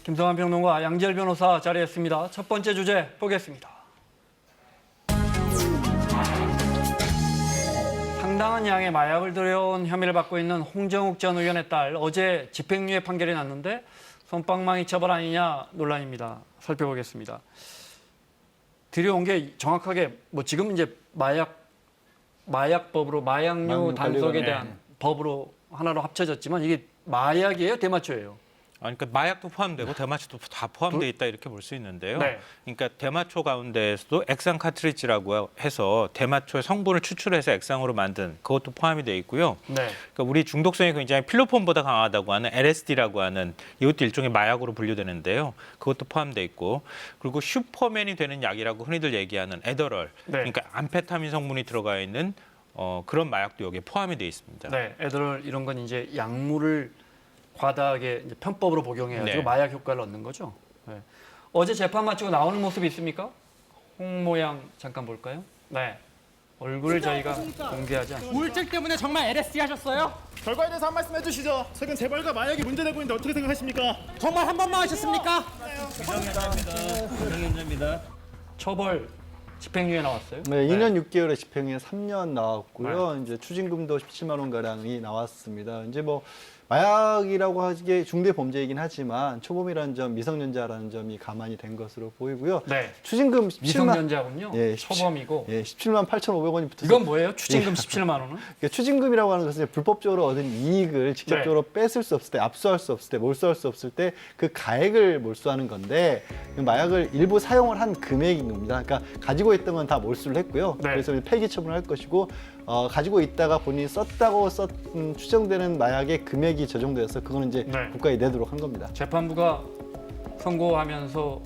김성환 평론가, 양지열 변호사 자리했습니다. 첫 번째 주제 보겠습니다. 상당한 양의 마약을 들여온 혐의를 받고 있는 홍정욱 전 의원의 딸, 어제 집행유예 판결이 났는데 솜방망이 처벌 아니냐 논란입니다. 살펴보겠습니다. 들여온 게 정확하게 지금 이제 마약법으로 마약류 단속에 대한 법으로 하나로 합쳐졌지만 이게 마약이에요, 대마초예요? 그러니까 마약도 포함되고 대마초도 다 포함되어 있다 이렇게 볼 수 있는데요. 네. 그러니까 대마초 가운데에서도 액상 카트리지라고 해서 대마초의 성분을 추출해서 액상으로 만든 그것도 포함이 되어 있고요. 네. 그러니까 우리 중독성이 굉장히 필로폰보다 강하다고 하는 LSD라고 하는 이것도 일종의 마약으로 분류되는데요. 그것도 포함되어 있고 그리고 슈퍼맨이 되는 약이라고 흔히들 얘기하는 에더럴, 네. 그러니까 암페타민 성분이 들어가 있는 그런 마약도 여기에 포함이 되어 있습니다. 네, 에더럴 이런 건 이제 약물을 과다하게 이제 편법으로 복용해가지고 네. 마약 효과를 얻는 거죠. 네. 어제 재판 마치고 나오는 모습이 있습니까? 홍 모양 잠깐 볼까요? 네. 얼굴을 저희가 공개하지 않습니다. 우울증 때문에 정말 LSD 하셨어요? 결과에 대해서 한 말씀 해주시죠. 최근 재벌과 마약이 문제되고 있는데 어떻게 생각하십니까? 정말 한 번만 하셨습니까? 처벌 집행유예 나왔어요? 네, 2년 6개월의 집행유예 3년 나왔고요. 이제 추징금도 17만 원 가량이 나왔습니다. 이제 마약이라고 하기에 중대 범죄이긴 하지만 초범이라는 점, 미성년자라는 점이 가만히 된 것으로 보이고요. 네. 추징금 17만 미성년자군요. 예, 초범이고. 예, 17만 8,500원이 붙어서 이건 뭐예요? 추징금 17만 원은? 그러니까 추징금이라고 하는 것은 불법적으로 얻은 이익을 직접적으로 네. 뺏을 수 없을 때, 압수할 수 없을 때, 몰수할 수 없을 때 그 가액을 몰수하는 건데 마약을 일부 사용을 한 금액인 겁니다. 그러니까 가지고 있던 건 다 몰수를 했고요. 네. 그래서 폐기 처분을 할 것이고 가지고 있다가 본인이 썼다고 추정되는 마약의 금액이 저 정도여서 그거는 이제 네. 국가에 내도록 한 겁니다. 재판부가 선고하면서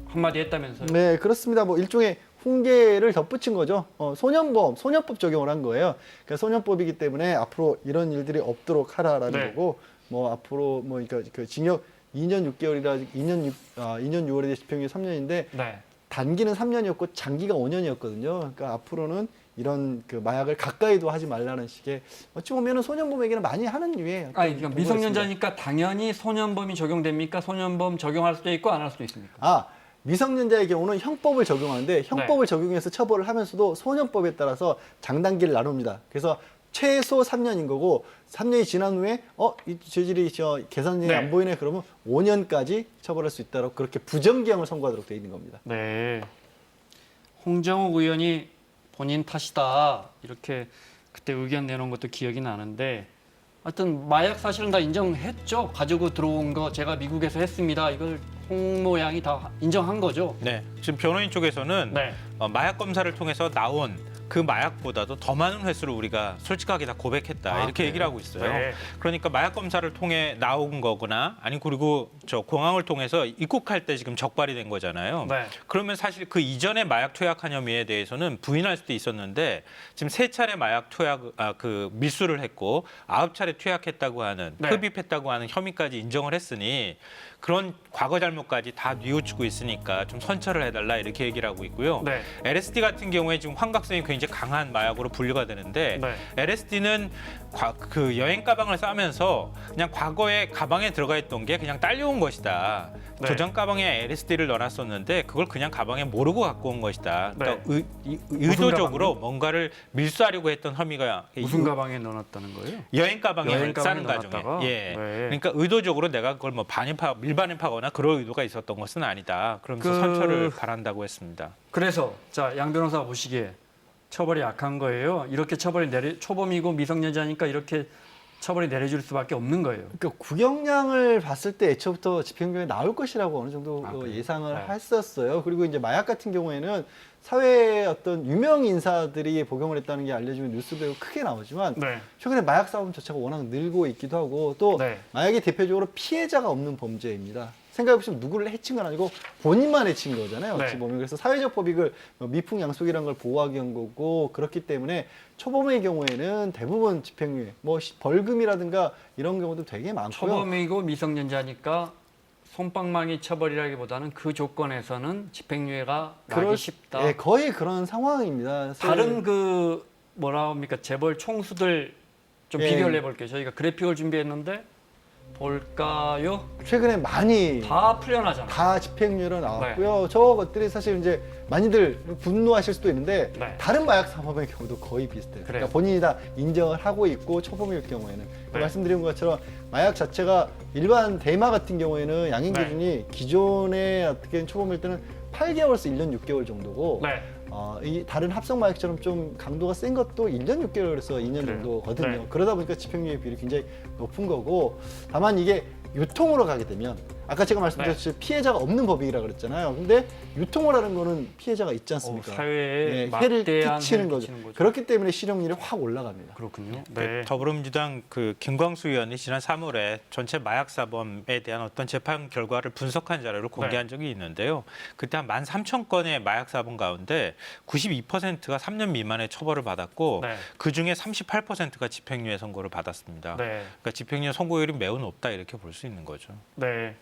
한마디 했다면서요? 네, 그렇습니다. 일종의 훈계를 덧붙인 거죠. 소년법 적용을 한 거예요. 그러니까 소년법이기 때문에 앞으로 이런 일들이 없도록 하라라는 네. 거고, 앞으로 그러니까 그 징역 2년 6개월이라 2년 6월에 집행유예 3년인데 네. 단기는 3년이었고 장기가 5년이었거든요. 그러니까 앞으로는 이런 그 마약을 가까이도 하지 말라는 식의 어찌 보면은 소년범에게는 많이 하는 류의 아니, 그러니까 미성년자니까 당연히 소년범이 적용됩니까? 소년범 적용할 수도 있고 안 할 수도 있습니까? 미성년자의 경우는 형법을 적용하는데 형법을 네. 적용해서 처벌을 하면서도 소년법에 따라서 장단기를 나눕니다. 그래서 최소 3년인 거고 3년이 지난 후에 이 죄질이 개선이 네. 안 보이네 그러면 5년까지 처벌할 수 있도록 그렇게 부정기형을 선고하도록 되어 있는 겁니다. 네. 홍정욱 의원이 본인 탓이다 이렇게 그때 의견 내놓은 것도 기억이 나는데 하여튼 마약 사실은 다 인정했죠. 가지고 들어온 거 제가 미국에서 했습니다. 이걸 홍 모양이 다 인정한 거죠. 네, 지금 변호인 쪽에서는 네. 마약 검사를 통해서 나온 그 마약보다도 더 많은 횟수를 우리가 솔직하게 다 고백했다 이렇게 얘기를 하고 있어요. 네. 그러니까 마약 검사를 통해 나온 거거나 아니 그리고 공항을 통해서 입국할 때 지금 적발이 된 거잖아요. 네. 그러면 사실 그 이전에 마약 투약한 혐의에 대해서는 부인할 수도 있었는데 지금 3차례 마약 투약 밀수를 했고 9차례 투약했다고 하는 네. 흡입했다고 하는 혐의까지 인정을 했으니 그런 과거 잘못까지 다 뉘우치고 있으니까 좀 선처를 해달라 이렇게 얘기를 하고 있고요. 네. LSD 같은 경우에 지금 환각성이 굉장히 강한 마약으로 분류가 되는데 네. LSD는 그 여행 가방을 싸면서 그냥 과거에 가방에 들어가 있던 게 그냥 딸려온 것이다. 네. 조장 가방에 LSD를 넣어놨었는데 그걸 그냥 가방에 모르고 갖고 온 것이다. 그러니까 네. 의도적으로 가방요? 뭔가를 밀수하려고 했던 혐의가 무슨 가방에 넣어놨다는 거예요? 여행 가방에 여행 가방에 싸는 과정에 넣어놨다가? 예. 네. 그러니까 의도적으로 내가 그걸 밀반입하거나 그럴 의도가 있었던 것은 아니다. 그러면서 선처를 바란다고 했습니다. 그래서 자, 양 변호사 보시기에 처벌이 약한 거예요. 이렇게 초범이고 미성년자니까 이렇게 처벌이 내려질 수밖에 없는 거예요. 그러니까 구형량을 봤을 때 애초부터 집행유예 나올 것이라고 어느 정도 그래요? 예상을 네. 했었어요. 그리고 이제 마약 같은 경우에는 사회의 어떤 유명 인사들이 복용을 했다는 게 알려지면 뉴스도 크게 나오지만 네. 최근에 마약 사범 자체가 워낙 늘고 있기도 하고 또 네. 마약이 대표적으로 피해자가 없는 범죄입니다. 생각해보시면 누구를 해친 건 아니고 본인만 해친 거잖아요. 어찌 네. 보면. 그래서 사회적 법익을 미풍양속이라는 걸 보호하기 위한 거고 그렇기 때문에 초범의 경우에는 대부분 집행유예, 벌금이라든가 이런 경우도 되게 많고요. 초범이고 미성년자니까 솜방망이 처벌이라기보다는 그 조건에서는 집행유예가 나기 쉽다. 예, 거의 그런 상황입니다. 다른 뭐라 합니까 재벌 총수들 좀 예. 비교를 해볼게요. 저희가 그래픽을 준비했는데 볼까요? 최근에 많이 다 풀려나잖아요. 다 집행유예로 나왔고요. 저것들이 사실 이제 많이들 분노하실 수도 있는데 네. 다른 마약 사범의 경우도 거의 비슷해요. 그러니까 본인이 다 인정을 하고 있고 초범일 경우에는 네. 말씀드린 것처럼 마약 자체가 일반 대마 같은 경우에는 양형 네. 기준이 기존의 어떻게 초범일 때는 8개월에서 1년 6개월 정도고 네. 이 다른 합성 마약처럼 좀 강도가 센 것도 1년 6개월에서 2년 그래요. 정도거든요. 네. 그러다 보니까 집행유예 비율이 굉장히 높은 거고 다만 이게 유통으로 가게 되면 아까 제가 말씀드렸듯이 피해자가 없는 법이라 그랬잖아요. 근데 유통을 하는 거는 피해자가 있지 않습니까? 사회에 해를 막대한 끼치는 해를 거죠. 끼치는 거죠. 그렇기 때문에 실형률이 확 올라갑니다. 그렇군요. 그 네. 더불어민주당 그 김광수 의원이 지난 3월에 전체 마약 사범에 대한 어떤 재판 결과를 분석한 자료를 공개한 적이 있는데요. 그때 한 13,000건의 마약 사범 가운데 92%가 3년 미만의 처벌을 받았고 네. 그 중에 38%가 집행유예 선고를 받았습니다. 네. 그러니까 집행유예 선고율이 매우 높다 이렇게 볼 수 있는 거죠. 네.